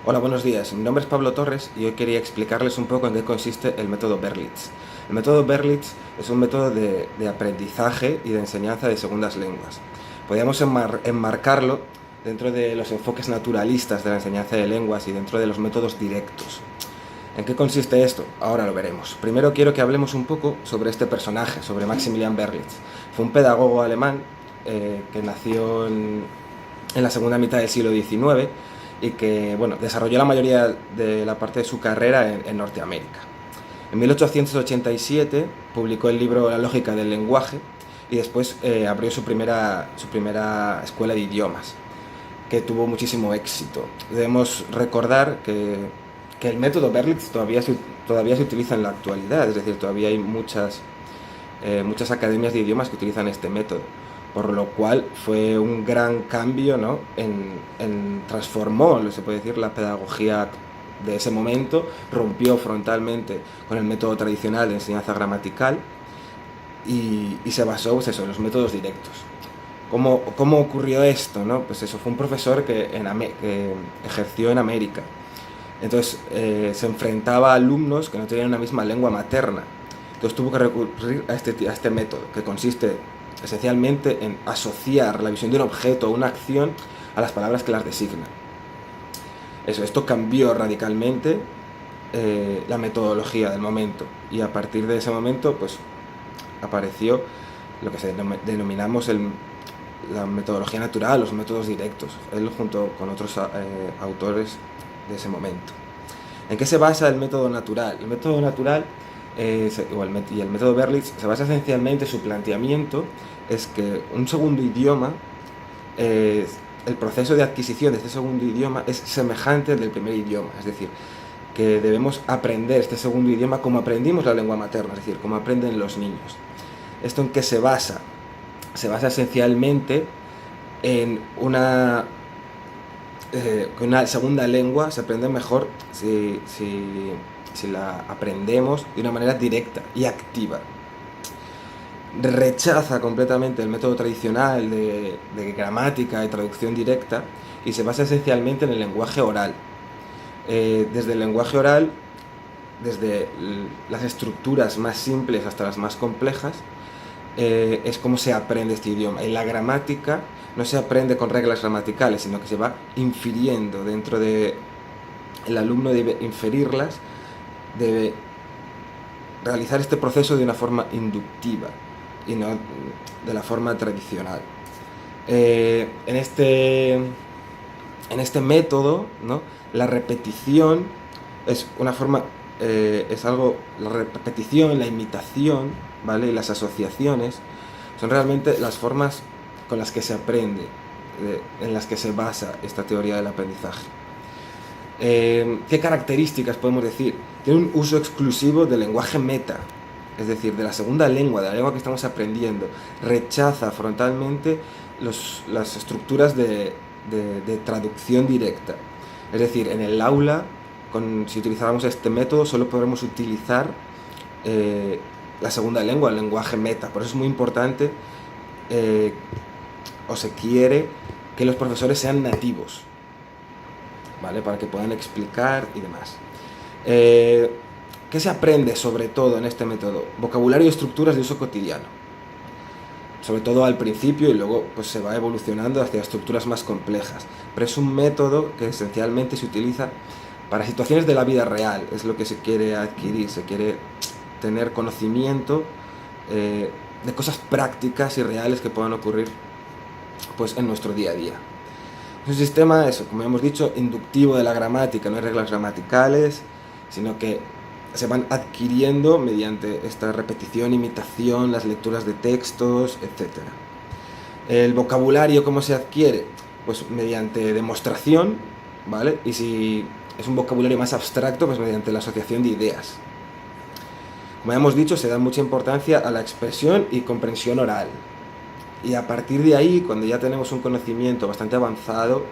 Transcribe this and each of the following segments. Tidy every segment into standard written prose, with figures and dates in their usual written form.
Hola, buenos días. Mi nombre es Pablo Torres y hoy quería explicarles un poco en qué consiste el método Berlitz. El método Berlitz es un método de aprendizaje y de enseñanza de segundas lenguas. Podríamos enmarcarlo dentro de los enfoques naturalistas de la enseñanza de lenguas y dentro de los métodos directos. ¿En qué consiste esto? Ahora lo veremos. Primero quiero que hablemos un poco sobre este personaje, sobre Maximilian Berlitz. Fue un pedagogo alemán que nació en la segunda mitad del siglo XIX y que desarrolló la mayoría de la parte de su carrera en Norteamérica. En 1887 publicó el libro La lógica del lenguaje y después abrió su primera escuela de idiomas, que tuvo muchísimo éxito. Debemos recordar que el método Berlitz todavía se utiliza en la actualidad, es decir, todavía hay muchas academias de idiomas que utilizan este método, por lo cual fue un gran cambio, ¿no? Transformó, se puede decir, la pedagogía de ese momento, rompió frontalmente con el método tradicional de enseñanza gramatical y se basó, pues eso, en los métodos directos. ¿Cómo ocurrió esto? ¿No? Pues eso, fue un profesor que ejerció en América. Entonces se enfrentaba a alumnos que no tenían una misma lengua materna. Entonces tuvo que recurrir a este método, que consiste esencialmente en asociar la visión de un objeto o una acción a las palabras que las designan. Esto cambió radicalmente la metodología del momento, y a partir de ese momento pues apareció lo que denominamos la metodología natural, los métodos directos, él junto con otros autores de ese momento. ¿En qué se basa el método natural? El método natural y el método Berlitz se basa esencialmente, su planteamiento es que un segundo idioma, el proceso de adquisición de este segundo idioma es semejante al del primer idioma, es decir, que debemos aprender este segundo idioma como aprendimos la lengua materna, es decir, como aprenden los niños. ¿Esto en qué se basa? Se basa esencialmente en una segunda lengua se aprende mejor si la aprendemos de una manera directa y activa. Rechaza completamente el método tradicional de gramática y traducción directa y se basa esencialmente en el lenguaje oral. Desde el lenguaje oral, desde las estructuras más simples hasta las más complejas, es como se aprende este idioma. En la gramática no se aprende con reglas gramaticales, sino que se va infiriendo dentro de... El alumno debe inferirlas, debe realizar este proceso de una forma inductiva y no de la forma tradicional. En este método, ¿no? La repetición es una forma, la repetición, la imitación, ¿vale? Y las asociaciones son realmente las formas con las que se aprende, en las que se basa esta teoría del aprendizaje. ¿Qué características podemos decir? Tiene un uso exclusivo del lenguaje meta, es decir, de la segunda lengua, de la lengua que estamos aprendiendo. Rechaza frontalmente las estructuras de traducción directa. Es decir, en el aula, si utilizáramos este método, solo podremos utilizar la segunda lengua, el lenguaje meta. Por eso es muy importante, o se quiere, que los profesores sean nativos, ¿vale? Para que puedan explicar y demás. ¿Qué se aprende sobre todo en este método? Vocabulario y estructuras de uso cotidiano, sobre todo al principio, y luego pues se va evolucionando hacia estructuras más complejas. Pero es un método que esencialmente se utiliza para situaciones de la vida real, es lo que se quiere adquirir, se quiere tener conocimiento de cosas prácticas y reales que puedan ocurrir pues en nuestro día a día. Es un sistema, eso, como hemos dicho, inductivo de la gramática, no hay reglas gramaticales, sino que se van adquiriendo mediante esta repetición, imitación, las lecturas de textos, etc. El vocabulario, ¿cómo se adquiere? Pues mediante demostración, ¿vale? Y si es un vocabulario más abstracto, pues mediante la asociación de ideas. Como ya hemos dicho, se da mucha importancia a la expresión y comprensión oral. Y a partir de ahí, cuando ya tenemos un conocimiento bastante avanzado,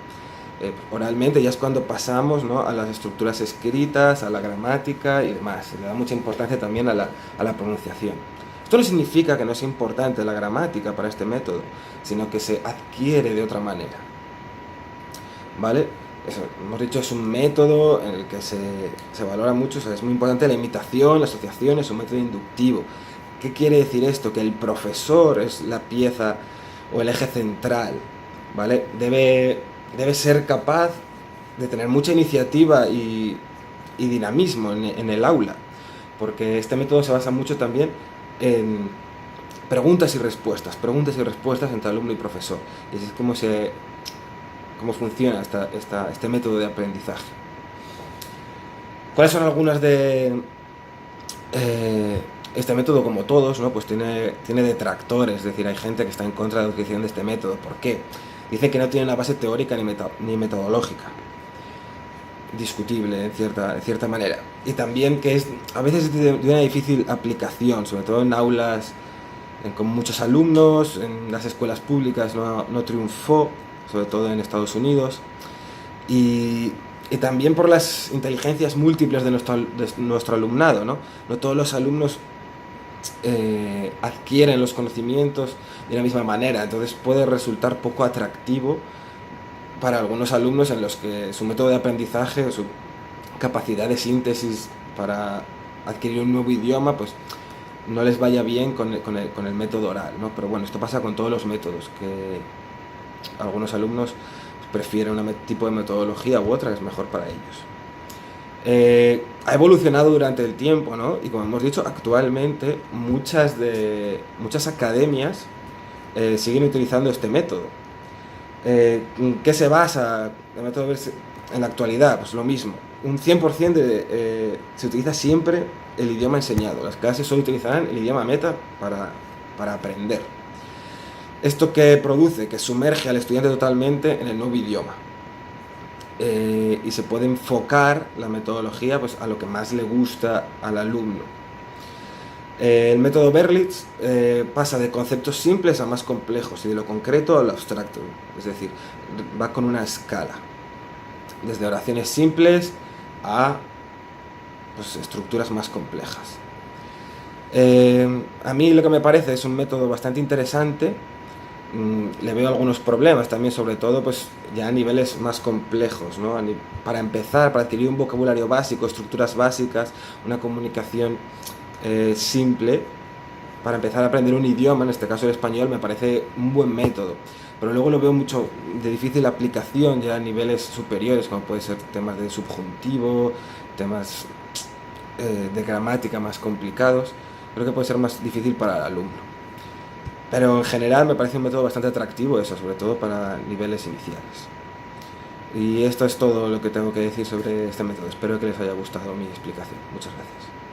oralmente, ya es cuando pasamos, ¿no?, a las estructuras escritas, a la gramática y demás. Se le da mucha importancia también a la pronunciación. Esto no significa que no sea importante la gramática para este método, sino que se adquiere de otra manera, ¿vale? eso, hemos dicho, es un método en el que se valora mucho, o sea, es muy importante la imitación, la asociación, es un método inductivo. ¿Qué quiere decir esto? Que el profesor es la pieza o el eje central, ¿vale? Debe ser capaz de tener mucha iniciativa y dinamismo en el aula, porque este método se basa mucho también en preguntas y respuestas entre alumno y profesor. Y así es cómo funciona este método de aprendizaje. ¿Cuáles son algunas de... este método, como todos, ¿no? Pues tiene detractores, es decir, hay gente que está en contra de la utilización de este método. ¿Por qué? Dicen que no tiene una base teórica ni metodológica. Discutible en cierta manera. Y también que a veces es de una difícil aplicación, sobre todo en aulas con muchos alumnos, en las escuelas públicas no triunfó, sobre todo en Estados Unidos. Y también por las inteligencias múltiples de nuestro alumnado, ¿no? No todos los alumnos adquieren los conocimientos de la misma manera, entonces puede resultar poco atractivo para algunos alumnos en los que su método de aprendizaje, su capacidad de síntesis para adquirir un nuevo idioma, pues no les vaya bien con el método oral, ¿no? Pero bueno, esto pasa con todos los métodos, que algunos alumnos prefieren un tipo de metodología u otra que es mejor para ellos. Ha evolucionado durante el tiempo, ¿no? Y como hemos dicho, actualmente muchas academias siguen utilizando este método. ¿Qué se basa el método en la actualidad? Pues lo mismo. Un 100% se utiliza siempre el idioma enseñado. Las clases solo utilizarán el idioma meta para aprender. ¿Esto qué produce? Que sumerge al estudiante totalmente en el nuevo idioma. Y se puede enfocar la metodología, pues, a lo que más le gusta al alumno. El método Berlitz pasa de conceptos simples a más complejos y de lo concreto a lo abstracto, es decir, va con una escala, desde oraciones simples a, pues, estructuras más complejas. A mí lo que me parece es un método bastante interesante. Le veo algunos problemas también, sobre todo pues ya a niveles más complejos, ¿no? Para empezar, para adquirir un vocabulario básico, estructuras básicas, una comunicación simple, para empezar a aprender un idioma, en este caso el español, me parece un buen método. Pero luego lo veo mucho de difícil aplicación ya a niveles superiores, como puede ser temas de subjuntivo, temas de gramática más complicados. Creo que puede ser más difícil para el alumno. Pero en general me parece un método bastante atractivo, eso, sobre todo para niveles iniciales. Y esto es todo lo que tengo que decir sobre este método. Espero que les haya gustado mi explicación. Muchas gracias.